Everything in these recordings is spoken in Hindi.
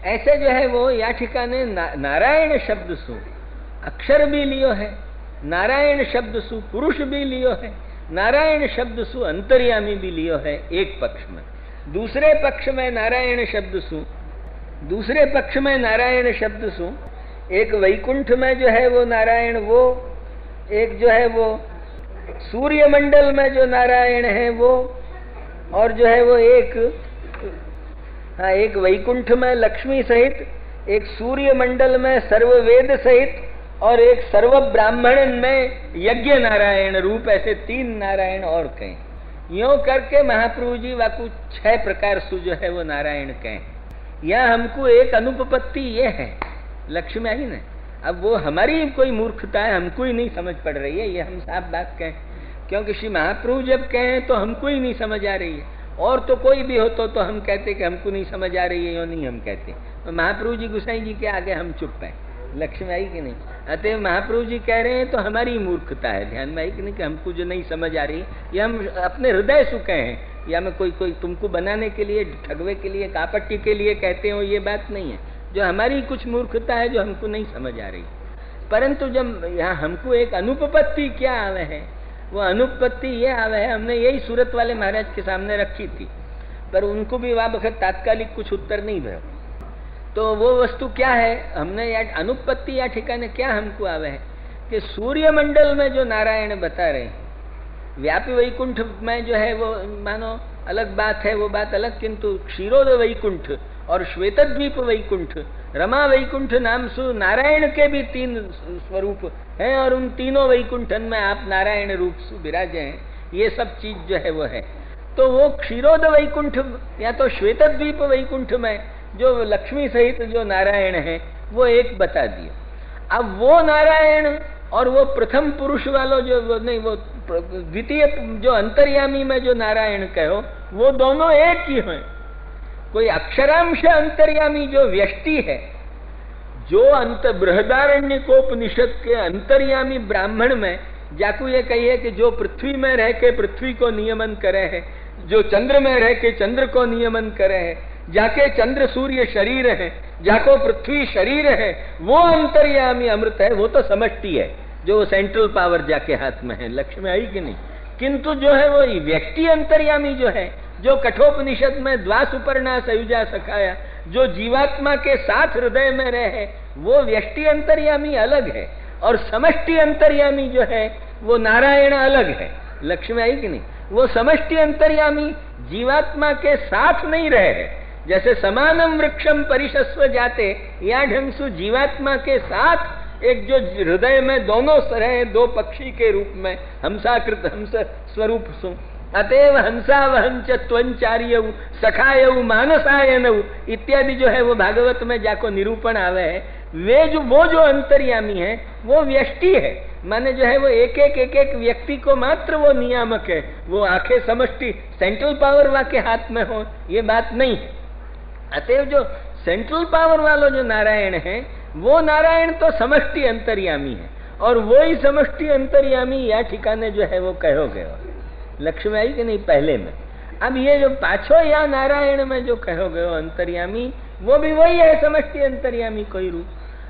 ऐसे जो है वो या ठिकाने नारायण शब्द सु अक्षर भी लियो है, नारायण शब्द सु पुरुष भी लियो है, नारायण शब्द सु अंतर्यामी भी लियो है एक पक्ष में। दूसरे पक्ष में नारायण शब्द सु एक वैकुंठ में जो है वो नारायण, वो एक जो है वो सूर्य मंडल में जो नारायण है वो, और जो है वो एक वैकुंठ में लक्ष्मी सहित, एक सूर्य मंडल में सर्ववेद सहित, और एक सर्व ब्राह्मण में यज्ञ नारायण रूप, ऐसे 3 नारायण और कहें। यूं करके महाप्रभु जी वाकु 6 प्रकार सु जो है वो नारायण कहें। यह हमको एक अनुपपत्ति ये है, लक्ष्मी आई ना। अब वो हमारी कोई मूर्खता है, हमको ही नहीं समझ पड़ रही है, ये हम साफ बात कहें, क्योंकि श्री महाप्रभु जब कहें तो हमको ही नहीं समझ आ रही है। और तो कोई भी हो तो हम कहते कि हमको नहीं समझ आ रही है, यो नहीं हम कहते। तो महाप्रभु जी गुसाई जी के आगे हम चुप हैं, लक्ष्मी आई कि नहीं। अतः महाप्रभु जी कह रहे हैं तो हमारी मूर्खता है, ध्यान में आई कि नहीं, कि हमको जो नहीं समझ आ रही है, ये हम अपने हृदय से कहे हैं, या मैं कोई तुमको बनाने के लिए, ठगवे के लिए, कापट्टी के लिए कहते हो, ये बात नहीं है। जो हमारी कुछ मूर्खता है जो हमको नहीं समझ आ रही। परंतु जब यहाँ हमको एक अनुपपत्ति क्या आवे है, वो अनुपपत्ति ये आवे है, हमने यही सूरत वाले महाराज के सामने रखी थी, पर उनको भी वह वक्त तात्कालिक कुछ उत्तर नहीं भय। तो वो वस्तु क्या है, हमने या अनुपपत्ति या ठिकाने क्या हमको आवे है कि सूर्य मंडल में जो नारायण बता रहे हैं, व्यापी वैकुंठ में जो है वो मानो अलग बात है, वो बात अलग, किंतु क्षीरोद वैकुंठ और श्वेतद्वीप वैकुंठ, रमा वैकुंठ नाम सु नारायण के भी 3 स्वरूप हैं, और उन तीनों वैकुंठन में आप नारायण रूप से विराजे हैं। ये सब चीज जो है वो है। तो वो क्षीरोद वैकुंठ या तो श्वेतद्वीप वैकुंठ में जो लक्ष्मी सहित जो नारायण है वो एक बता दिया। अब वो नारायण और वो प्रथम पुरुष वालों जो नहीं, वो द्वितीय जो अंतर्यामी में जो नारायण कहो, वो दोनों एक ही हैं। कोई अक्षरांश अंतर्यामी जो व्यष्टि है, जो अंत बृहदारण्यकोपनिषद के अंतर्यामी ब्राह्मण में जाकू ये कहिए कि जो पृथ्वी में रह के पृथ्वी को नियमन करे है, जो चंद्र में रह के चंद्र को नियमन करे है, जाके चंद्र सूर्य शरीर है, जाको पृथ्वी शरीर है, वो अंतर्यामी अमृत है, वो तो समष्टि है, जो सेंट्रल पावर जाके हाथ में है। लक्ष्मी आई कि नहीं। किंतु जो है वो व्यक्ति अंतर्यामी जो है, जो कठोपनिषद में द्वासुपर्णा सयुजा सखाया, जो जीवात्मा के साथ हृदय में रहे, वो व्यष्टि अंतर्यामी अलग है, और समष्टि अंतर्यामी जो है वो नारायण अलग है। लक्ष्मी आई कि नहीं। वो समष्टि अंतर्यामी जीवात्मा के साथ नहीं रहे है, जैसे समानम वृक्षम परिशस्व जाते, या ढंग से जीवात्मा के साथ एक जो हृदय में दोनों रहे, 2 पक्षी के रूप में हंसाकृत हंस स्वरूप सु, अतएव हंसा वहंच त्वंचार्य सखायऊ मानसायनऊ इत्यादि जो है वो भागवत में जाको निरूपण आवे है। वो जो अंतर्यामी है वो व्यष्टि है, माने जो है वो एक व्यक्ति को मात्र वो नियामक है, वो आंखें समष्टि सेंट्रल पावर वाके हाथ में हो, ये बात नहीं है। अतएव जो सेंट्रल पावर वालों जो नारायण है, वो नारायण तो समष्टि अंतर्यामी है, और वो ही समष्टि अंतर्यामी या ठिकाने जो है वो कहो गयो। लक्ष्मी आई कि नहीं पहले में। अब ये जो पाछो या नारायण में जो कहो गयो अंतर्यामी, वो भी वही है, समष्टि अंतर्यामी कोई रूप।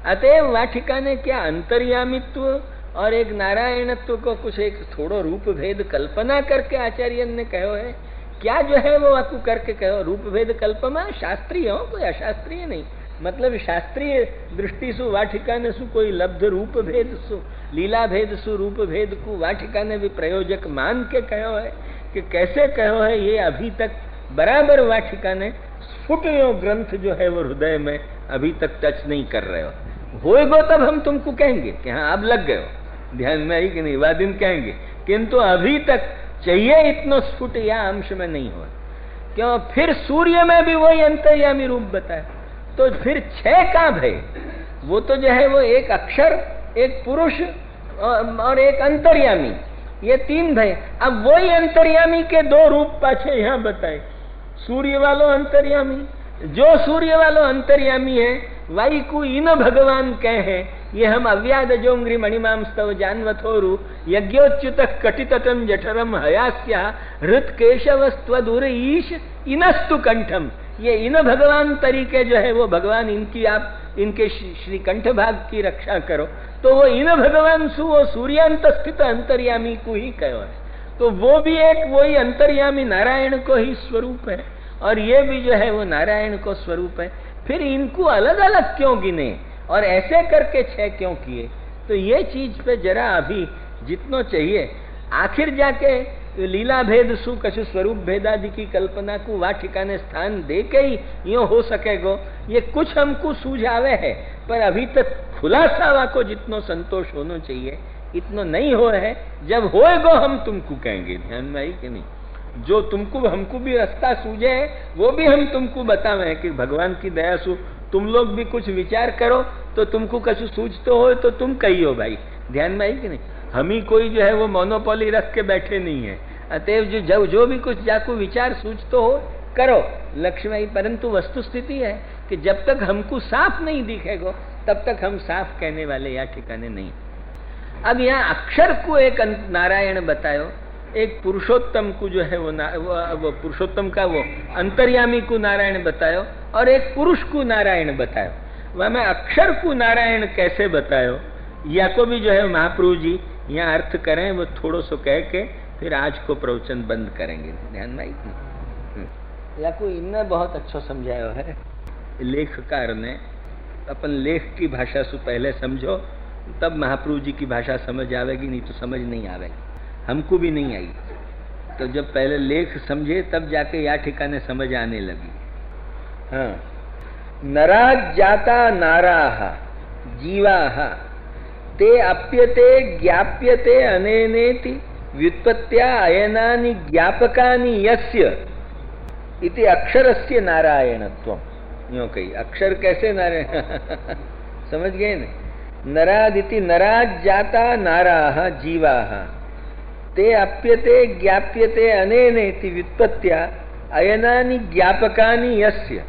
अतएव वह ठिकाने क्या अंतर्यामित्व और एक नारायणत्व को कुछ एक थोड़ो रूप भेद कल्पना करके आचार्य ने कहो है। क्या जो है वो आपको करके कहो रूप भेद कल्पना, शास्त्रीय हो कोई अशास्त्रीय नहीं, मतलब शास्त्रीय दृष्टि सु वा ठिकाने सु कोई लब्ध रूप भेद सु लीला भेद सु रूप भेद को वा ठिकाने भी प्रयोजक मान के कहो है कि कैसे कहो है, ये अभी तक बराबर वा ठिकाने स्फुट ग्रंथ जो है वो हृदय में अभी तक टच नहीं कर रहे होएगो, तब हम तुमको कहेंगे कि हाँ अब लग गए हो, ध्यान में आई कि नहीं, वह दिन कहेंगे। किंतु अभी तक चाहिए इतना स्फुट या अंश में नहीं हो, क्यों फिर सूर्य में भी वही अंतर्यामी रूप बताए, तो फिर 6 का भय, वो तो जो है वो एक अक्षर, एक पुरुष और एक अंतर्यामी, ये 3 भय। अब वही अंतर्यामी के 2 रूप पाछे यहाँ बताए। सूर्य वालो अंतर्यामी, जो सूर्य वालो अंतर्यामी है वाई को इन भगवान कहे, ये हम अव्याद जोंग्री मणिमाम स्तव जानवथोरु यज्ञोच्युत कटितटम जठरम हयास्या हृत केशवस्त्वदुर ईश इनस्तु कंठम, ये इन भगवान तरीके जो है वो भगवान इनकी आप इनके श्री कंठ भाग की रक्षा करो, तो वो इन भगवान सु वो सूर्यांत स्थित अंतर्यामी को ही कहो है। तो वो भी एक वही अंतर्यामी नारायण को ही स्वरूप है और ये भी जो है वो नारायण को स्वरूप है। फिर इनको अलग अलग क्यों गिने और ऐसे करके 6 क्यों किए? तो ये चीज पे जरा अभी जितना चाहिए, आखिर जाके लीला भेद सु कछु स्वरूप भेदादि की कल्पना को वा ठिकाने स्थान दे के ही यो हो सकेगो, ये कुछ हमको सूझावे है, पर अभी तक खुलासा वा को जितनो संतोष होना चाहिए इतना नहीं हो है। जब होएगो हम तुमको कहेंगे, ध्यान में आई कि नहीं? जो तुमको हमको भी रास्ता सूझे है वो भी हम तुमको बतावे हैं कि भगवान की दया सु तुम लोग भी कुछ विचार करो, तो तुमको कछु सूझतो हो तो तुम कहियो भाई, ध्यान में आई कि नहीं? हम ही कोई जो है वो मोनोपोली रख के बैठे नहीं है। अतएव जो भी कुछ जाको विचार सूझतो हो करो लक्ष्मी, परंतु वस्तु स्थिति है कि जब तक हमको साफ नहीं दिखेगा तब तक हम साफ कहने वाले या ठिकाने नहीं। अब यहाँ अक्षर को एक नारायण बतायो, एक पुरुषोत्तम को जो है वो पुरुषोत्तम का वो अंतर्यामी को नारायण बतायो और एक पुरुष को नारायण बतायो। वह मैं अक्षर को नारायण कैसे बतायो, या को भी जो है महाप्रभु जी यहाँ अर्थ करें, वो थोड़ो सो कह के फिर आज को प्रवचन बंद करेंगे। ध्यान में आई या को इनने बहुत अच्छा समझाया है लेखकार ने। अपन लेख की भाषा से पहले समझो तब महाप्रभु जी की भाषा समझ आवेगी, नहीं तो समझ नहीं आवेगी, हमको भी नहीं आई। तो जब पहले लेख समझे तब जाके या ठिकाने समझ आने लगी। हाँ, नराज जाता नाराः जीवाः ते अप्यते ज्ञाप्यते अनेनेति व्युत्पत्त्या अयनानि ज्ञापकानि यस्य इति अक्षरस्य नारायणत्वम्। यूं कही अक्षर कैसे नारायण समझ गए न? नरादिति नराज जाता नाराः जीवाः ते अप्यते ज्ञाप्यते अनेनेति व्युत्पत्त्या अयनानि ज्ञापकानि यस्य।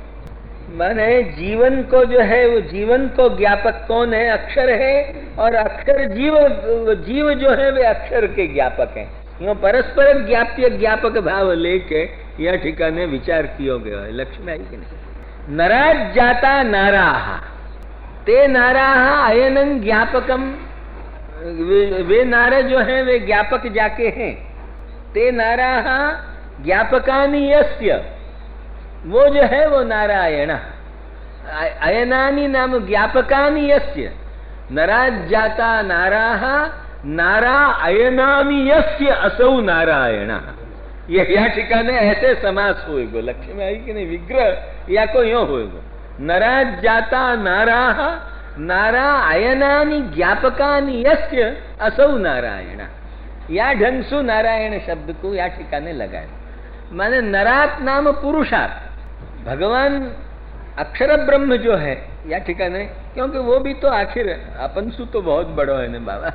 माने जीवन को जो है वो जीवन को ज्ञापक कौन है? अक्षर है, और अक्षर जीव जो है वे अक्षर के ज्ञापक हैं। यो परस्पर ज्ञाप्य ज्ञापक भाव लेके यह ठिकाने विचार किया गया है। लक्ष्मी आई कि नहीं? नराज जाता नाराः ते नाराः अयनं ज्ञापकम, वे नारे जो हैं वे ज्ञापक जाके हैं। ते नाराः ज्ञापकानि यस्य, वो जो है वो नारायण। अयनानि नाम ज्ञापकानि यस्य। नराज जाता नाराः नारा अयनानि यस्य असौ नारायण। ये या ठिकाने ऐसे समास होएगो। लक्ष्मी आई कि नहीं? विग्रह या को यो होएगो। नराज जाता नाराः नारा अयनानि ज्ञापकानि यस्य असौ नारायण। या ढंग से नारायण शब्द को या ठिकाने लगाए। माने नरात नाम पुरुषार्थ, भगवान अक्षर ब्रह्म जो है या ठिकाने, क्योंकि वो भी तो आखिर अपन सु तो बहुत बड़ो है ना बाबा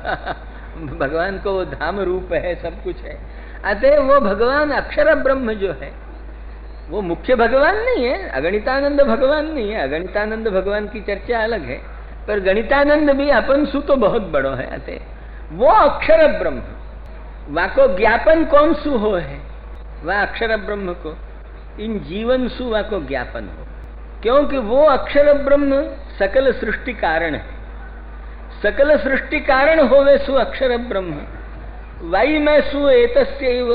भगवान को वो धाम रूप है, सब कुछ है। अतः वो भगवान अक्षर ब्रह्म जो है वो मुख्य भगवान नहीं है, अगणितानंद भगवान नहीं है। अगणितानंद भगवान की चर्चा अलग है, पर गणितानंद भी अपन सु तो बहुत बड़ो है। अतः वो अक्षर ब्रह्म, वाको ज्ञापन कौन सु हो है? वह अक्षर ब्रह्म को इन जीवन सु वाको ज्ञापन हो, क्योंकि वो अक्षर ब्रह्म सकल सृष्टि कारण है। सकल सृष्टि कारण होवे सु अक्षर ब्रह्म। वाई में सु एतस्यैव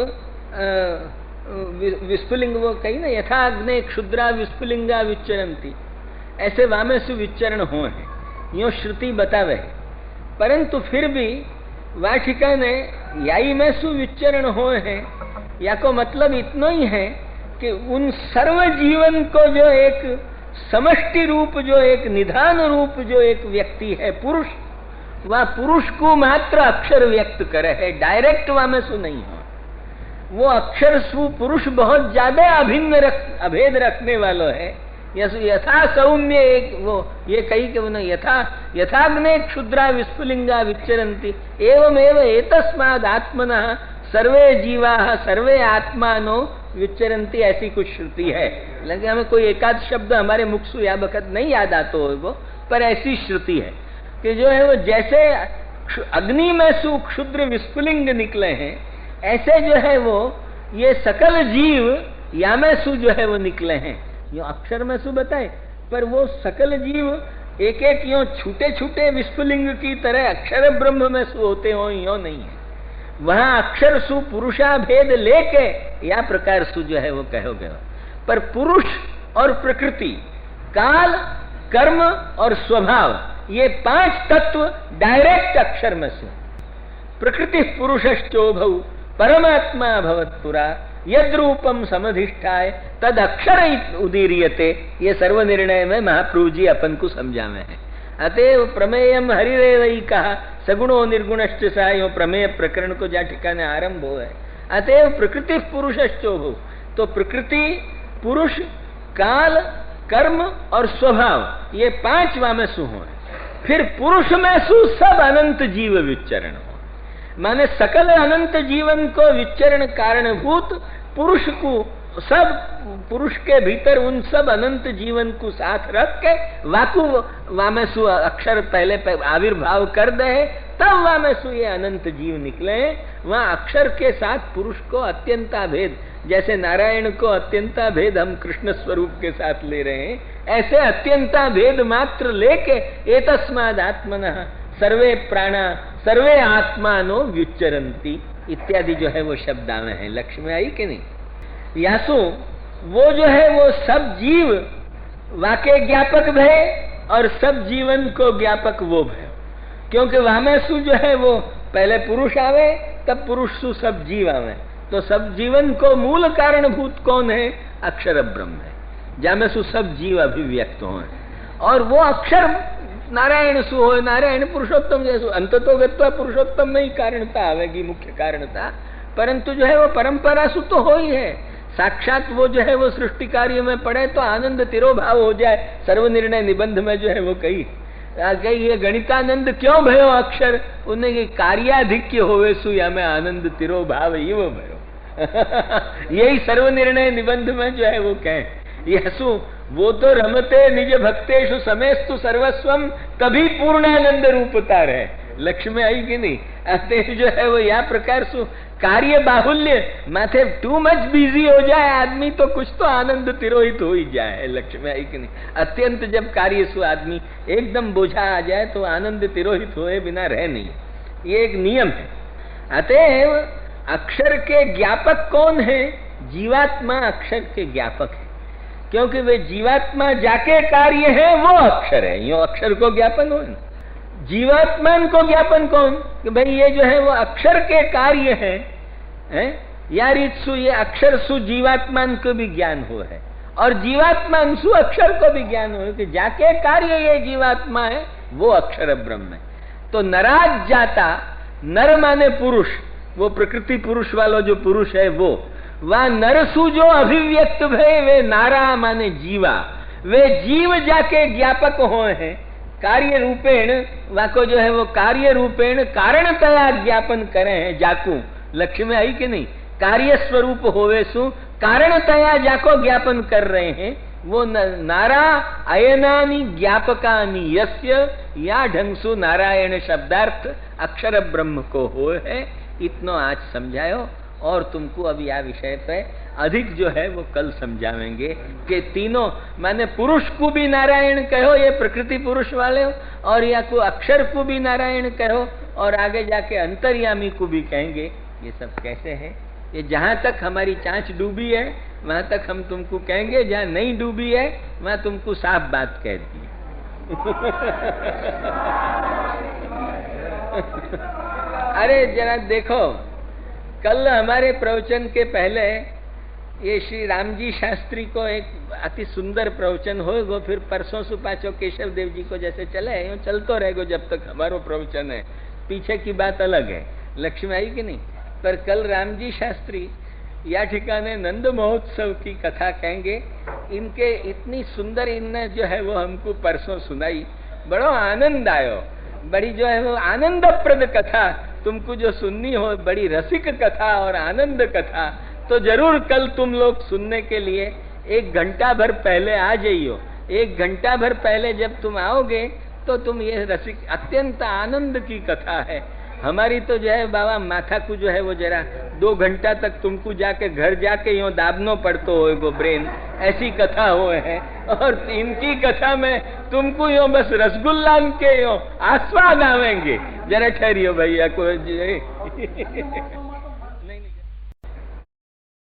विस्फुलिंग, वो कही ना यथा अग्ने क्षुद्रा विस्फुलिंगा विच्चरंती, ऐसे वामे सु विच्चरण हो है, यो श्रुति बतावे है। परंतु फिर भी वह ठिकाने याई में सु विच्चरण हो है, या को मतलब इतना ही है कि उन सर्व जीवन को जो एक समष्टि रूप, जो एक निधान रूप, जो एक व्यक्ति है पुरुष, वह पुरुष को मात्र अक्षर व्यक्त करे है, डायरेक्ट वह में सु नहीं हो। वो अक्षर सु पुरुष बहुत ज्यादा अभेद रखने वाला है। यथा सौम्य एक वो ये कही कि उन्हें यथाग्ने क्षुद्रा विस्फुलिंगा विच्चरन्ति एवमेव एतस्माद् आत्मनः सर्वे जीवाः सर्वे आत्मानो विच्चरन्ति, ऐसी कुछ श्रुति है। लगे हमें कोई एकाध शब्द हमारे मुख से या वक्त नहीं याद आता हो वो, पर ऐसी श्रुति है कि जो है वो जैसे अग्नि में सु क्षुद्र विस्फुलिंग निकले हैं, ऐसे जो है वो ये सकल जीव या में सु जो है वो निकले हैं। यो अक्षर में सु बताए, पर वो सकल जीव एक एक यो छूटे छूटे विस्फुलिंग की तरह अक्षर ब्रह्म में सु होते हो, यो नहीं है। वहां अक्षर सु पुरुषा भेद लेके या प्रकार सु जो है वो कहोगे, पर पुरुष और प्रकृति, काल, कर्म और स्वभाव, ये 5 तत्व डायरेक्ट अक्षर में सु। प्रकृति पुरुषश्चोभौ परमात्मा भवत्पुरा यद्रूपम समधिष्ठाय तद अक्षर उदीर्यते। ये सर्व निर्णय में महाप्रभु जी अपन को समझा में है। अतएव प्रमेयम हरिरेवई कहा सगुणो निर्गुणश्च सा, यो प्रमेय प्रकरण को जा ठिकाने आरंभ हो है। अतएव प्रकृति पुरुषश्चोभौ, तो प्रकृति, पुरुष, काल, कर्म और स्वभाव, ये 5 वामे सु हो। फिर पुरुष में सु सब अनंत जीव विचरण हो, माने सकल अनंत जीवन को विचरण कारणभूत पुरुष को, सब पुरुष के भीतर उन सब अनंत जीवन को साथ रख के वाकु वामेसु अक्षर पहले आविर्भाव कर दे, तब वामेसु ये अनंत जीव निकले। वहां अक्षर के साथ पुरुष को अत्यंता भेद, जैसे नारायण को अत्यंता भेद हम कृष्ण स्वरूप के साथ ले रहे हैं, ऐसे अत्यंता भेद मात्र लेके एतस्माद् आत्मनः सर्वे प्राणा सर्वे आत्मानो व्युच्चरन्ति इत्यादि जो है वो शब्द आवे हैं। लक्ष्य में आई कि नहीं? यासु वो जो है वो सब जीव वाके ज्ञापक भय और सब जीवन को ज्ञापक वो भय, क्योंकि वामेसु जो है वो पहले पुरुष आवे तब पुरुष सु सब जीव आवे, तो सब जीवन को मूल कारणभूत कौन है? अक्षर ब्रह्म है, जामेसु सब जीव अभिव्यक्त हो। और वो अक्षर नारायण सु हो, नारायण पुरुषोत्तम जैसु अंततो गत्वा पुरुषोत्तम में ही कारणता आवेगी, मुख्य कारणता, परंतु जो है वो परंपरा सु तो हो ही है। साक्षात वो जो है वो सृष्टि कार्य में पड़े तो आनंद तिरोभाव हो जाए। सर्वनिर्णय निबंध में जो है वो कही ये गणितानंद क्यों भयो अक्षर, उन्हें कार्याधिक्य होवे सु या में आनंद तिरोभाव इव भयो यही सर्वनिर्णय निबंध में जो है वो कहें। यसु वो तो रमते निज भक्तेषु समेस्तु सर्वस्वम, तभी पूर्णानंद रूपता रहे। लक्ष्य में आई कि नहीं? अतः जो है वो या प्रकार सु कार्य बाहुल्य माथे टू मच बिजी हो जाए आदमी तो कुछ तो आनंद तिरोहित हो ही जाए। लक्ष्य में आई कि नहीं? अत्यंत जब कार्य सु आदमी एकदम बोझा आ जाए तो आनंद तिरोहित हुए बिना रह नहीं, ये एक नियम है। अतएव अक्षर के ज्ञापक कौन है? जीवात्मा अक्षर के ज्ञापक है, क्योंकि वे जीवात्मा जाके कार्य है वो अक्षर है। यो अक्षर को ज्ञापन हो, जीवात्मान को ज्ञापन कौन? कि भाई ये जो है वो अक्षर के कार्य है, या रीतसु ये अक्षर सु जीवात्मान को भी ज्ञान हो है और जीवात्मान सु अक्षर को भी ज्ञान हो कि जाके कार्य ये जीवात्मा है वो अक्षर ब्रह्म है। तो नराज जाता, नर माने पुरुष, वो प्रकृति पुरुष वाला जो पुरुष है वो, वह नरसु जो अभिव्यक्त भय वे नारा माने जीवा, वे जीव जाके ज्ञापक हो हैं कार्य रूपेण, वाको जो है वो कार्य रूपेण कारणतया ज्ञापन करे हैं जाकू। लक्ष्य में आई कि नहीं? कार्य स्वरूप होवे सु कारणतया जाको ज्ञापन कर रहे हैं वो नारा अयनानि ज्ञापकानि यस्य, या ढंग सु नारायण शब्दार्थ अक्षर ब्रह्म को हो है। इतना आज समझायो और तुमको अभी आ विषय पे अधिक जो है वो कल समझावेंगे कि तीनों माने पुरुष को भी नारायण कहो, ये प्रकृति पुरुष वाले हो, और या को अक्षर को भी नारायण कहो, और आगे जाके अंतर्यामी को भी कहेंगे। ये सब कैसे है? ये जहां तक हमारी चांच डूबी है वहां तक हम तुमको कहेंगे, जहां नहीं डूबी है वहां तुमको साफ बात कह दी अरे जरा देखो, कल हमारे प्रवचन के पहले ये श्री रामजी शास्त्री को एक अति सुंदर प्रवचन होगा, फिर परसों सुपाचो केशव देव जी को जैसे चले यूं चलतो रहेगा जब तक हमारो प्रवचन है। पीछे की बात अलग है। लक्ष्य में आई कि नहीं? पर कल रामजी शास्त्री या ठिकाने नंद महोत्सव की कथा कहेंगे। इनके इतनी सुंदर इनने जो है वो हमको परसों सुनाई, बड़ो आनंद आयो। बड़ी जो है वो आनंदप्रद कथा तुमको जो सुननी हो, बड़ी रसिक कथा और आनंद कथा, तो जरूर कल तुम लोग सुनने के लिए 1 घंटा भर पहले आ जाइयो। 1 घंटा भर पहले जब तुम आओगे तो तुम ये रसिक अत्यंत आनंद की कथा है। हमारी तो जो है बाबा माथा को जो है वो जरा 2 घंटा तक तुमको जाके घर जाके यो दाबनो पड़तो हो ब्रेन, ऐसी कथा हो है। और इनकी कथा में तुमको यो बस रसगुल्ला के यो आस्वाद आवेंगे। जरा ठहरियो भैया को